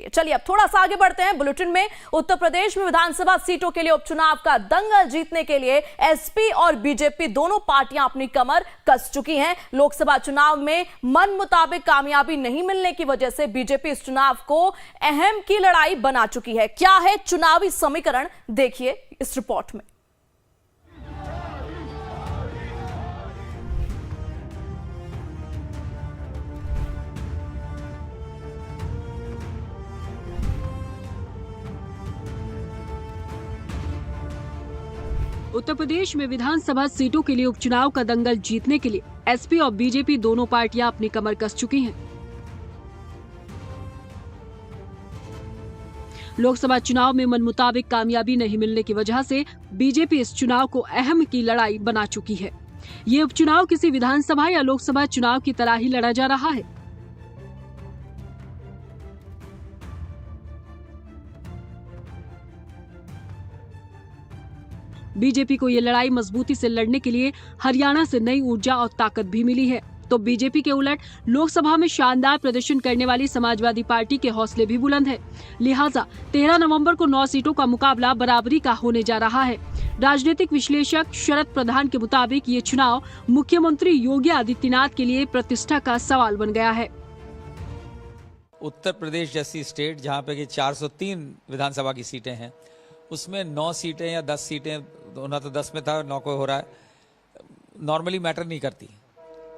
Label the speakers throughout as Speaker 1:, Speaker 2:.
Speaker 1: लिए। चलिए अब थोड़ा सा आगे बढ़ते हैं बुलेटिन में। उत्तर प्रदेश में विधानसभा सीटों के लिए उपचुनाव का दंगल जीतने के लिए एसपी और बीजेपी दोनों पार्टियां अपनी कमर कस चुकी हैं। लोकसभा चुनाव में मन मुताबिक कामयाबी नहीं मिलने की वजह से बीजेपी इस चुनाव को अहम की लड़ाई बना चुकी है। क्या है चुनावी समीकरण, देखिए इस रिपोर्ट में।
Speaker 2: उत्तर प्रदेश में विधानसभा सीटों के लिए उपचुनाव का दंगल जीतने के लिए एसपी और बीजेपी दोनों पार्टियां अपनी कमर कस चुकी हैं। लोकसभा चुनाव में मन मुताबिक कामयाबी नहीं मिलने की वजह से बीजेपी इस चुनाव को अहम की लड़ाई बना चुकी है। ये उपचुनाव किसी विधानसभा या लोकसभा चुनाव की तरह ही लड़ा जा रहा है। बीजेपी को ये लड़ाई मजबूती से लड़ने के लिए हरियाणा से नई ऊर्जा और ताकत भी मिली है, तो बीजेपी के उलट लोकसभा में शानदार प्रदर्शन करने वाली समाजवादी पार्टी के हौसले भी बुलंद है। लिहाजा 13 नवंबर को 9 सीटों का मुकाबला बराबरी का होने जा रहा है। राजनीतिक विश्लेषक शरद प्रधान के मुताबिक ये चुनाव मुख्यमंत्री योगी आदित्यनाथ के लिए प्रतिष्ठा का सवाल बन गया है।
Speaker 3: उत्तर प्रदेश जैसी स्टेट जहाँ पे कि 403 विधानसभा की सीटें हैं, उसमें 9 सीटें या 10 सीटें, ना तो 10 में था 9 को हो रहा है, नॉर्मली मैटर नहीं करती।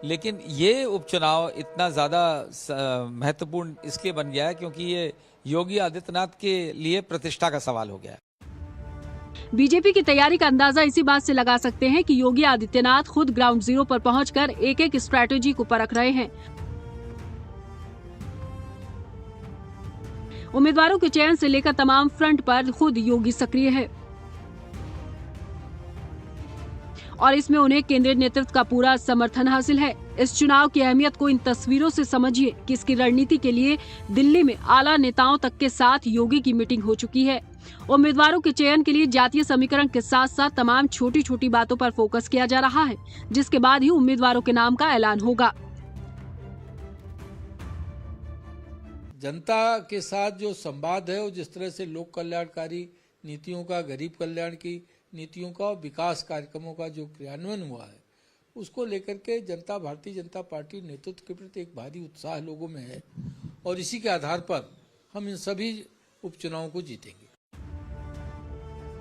Speaker 3: लेकिन ये उपचुनाव इतना ज़्यादा महत्वपूर्ण इसलिए बन गया है क्योंकि ये योगी आदित्यनाथ के लिए प्रतिष्ठा का सवाल हो गया है।
Speaker 2: बीजेपी की तैयारी का अंदाजा इसी बात से लगा सकते हैं कि योगी आदित्यनाथ खुद ग्राउंड जीरो पर पहुंचकर एक एक स्ट्रैटेजी को परख रहे हैं। उम्मीदवारों के चयन से लेकर तमाम फ्रंट पर खुद योगी सक्रिय है और इसमें उन्हें केंद्रीय नेतृत्व का पूरा समर्थन हासिल है। इस चुनाव की अहमियत को इन तस्वीरों से समझिए कि इसकी रणनीति के लिए दिल्ली में आला नेताओं तक के साथ योगी की मीटिंग हो चुकी है। उम्मीदवारों के चयन के लिए जातीय समीकरण के साथ साथ तमाम छोटी छोटी बातों पर फोकस किया जा रहा है, जिसके बाद ही उम्मीदवारों के नाम का ऐलान होगा।
Speaker 4: जनता के साथ जो संवाद है, वो जिस तरह से लोक कल्याणकारी नीतियों का, गरीब कल्याण की नीतियों का, विकास कार्यक्रमों का जो क्रियान्वयन हुआ है, उसको लेकर के जनता, भारतीय जनता पार्टी नेतृत्व के प्रति एक भारी उत्साह लोगों में है और इसी के आधार पर हम इन सभी उपचुनावों को जीतेंगे।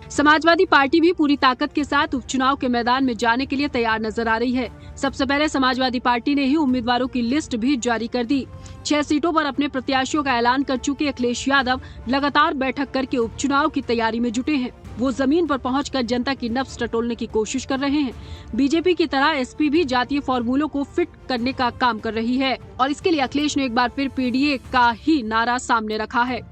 Speaker 2: समाजवादी पार्टी भी पूरी ताकत के साथ उपचुनाव के मैदान में जाने के लिए तैयार नजर आ रही है। सबसे पहले समाजवादी पार्टी ने ही उम्मीदवारों की लिस्ट भी जारी कर दी। 6 सीटों पर अपने प्रत्याशियों का ऐलान कर चुके अखिलेश यादव लगातार बैठक करके उपचुनाव की तैयारी में जुटे हैं। वो जमीन पर पहुंचकर जनता की नब्ज टटोलने की कोशिश कर रहे हैं। बीजेपी की तरह एसपी भी जातीय फॉर्मूलों को फिट करने का काम कर रही है और इसके लिए अखिलेश ने एक बार फिर पीडीए का ही नारा सामने रखा है।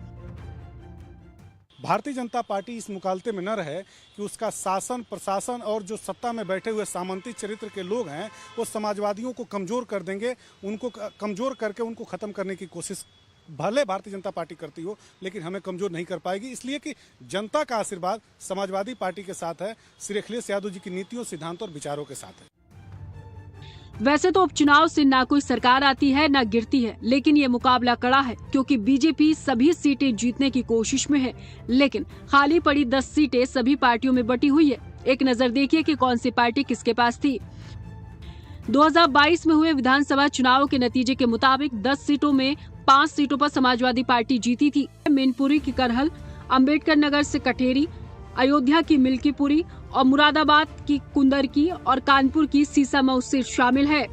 Speaker 5: भारतीय जनता पार्टी इस मुकालते में न रहे कि उसका शासन, प्रशासन और जो सत्ता में बैठे हुए सामंती चरित्र के लोग हैं वो समाजवादियों को कमज़ोर कर देंगे। उनको कमज़ोर करके उनको ख़त्म करने की कोशिश भले भारतीय जनता पार्टी करती हो, लेकिन हमें कमज़ोर नहीं कर पाएगी, इसलिए कि जनता का आशीर्वाद समाजवादी पार्टी के साथ है, श्री अखिलेश यादव जी की नीतियों, सिद्धांतों और विचारों के साथ है।
Speaker 2: वैसे तो उपचुनाव से ना कोई सरकार आती है ना गिरती है, लेकिन ये मुकाबला कड़ा है क्योंकि बीजेपी सभी सीटें जीतने की कोशिश में है, लेकिन खाली पड़ी 10 सीटें सभी पार्टियों में बटी हुई है। एक नजर देखिए कि कौन सी पार्टी किसके पास थी। 2022 में हुए विधानसभा चुनाव के नतीजे के मुताबिक 10 सीटों में 5 सीटों पर समाजवादी पार्टी जीती थी। मैनपुरी की करहल, अम्बेडकर नगर से कटेरी, अयोध्या की मिल्कीपुरी और मुरादाबाद की कुंदरकी और कानपुर की सीसामऊ सीट शामिल है।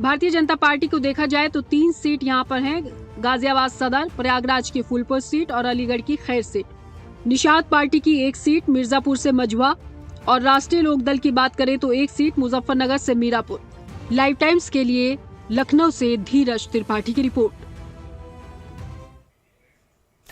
Speaker 2: भारतीय जनता पार्टी को देखा जाए तो 3 सीट यहाँ पर हैं, गाजियाबाद सदर, प्रयागराज की फूलपुर सीट और अलीगढ़ की खैर सीट। निषाद पार्टी की 1 सीट मिर्जापुर से मझवा और राष्ट्रीय लोकदल की बात करें तो 1 सीट मुजफ्फरनगर से मीरापुर। लाइव टाइम्स के लिए लखनऊ से धीरज त्रिपाठी की रिपोर्ट।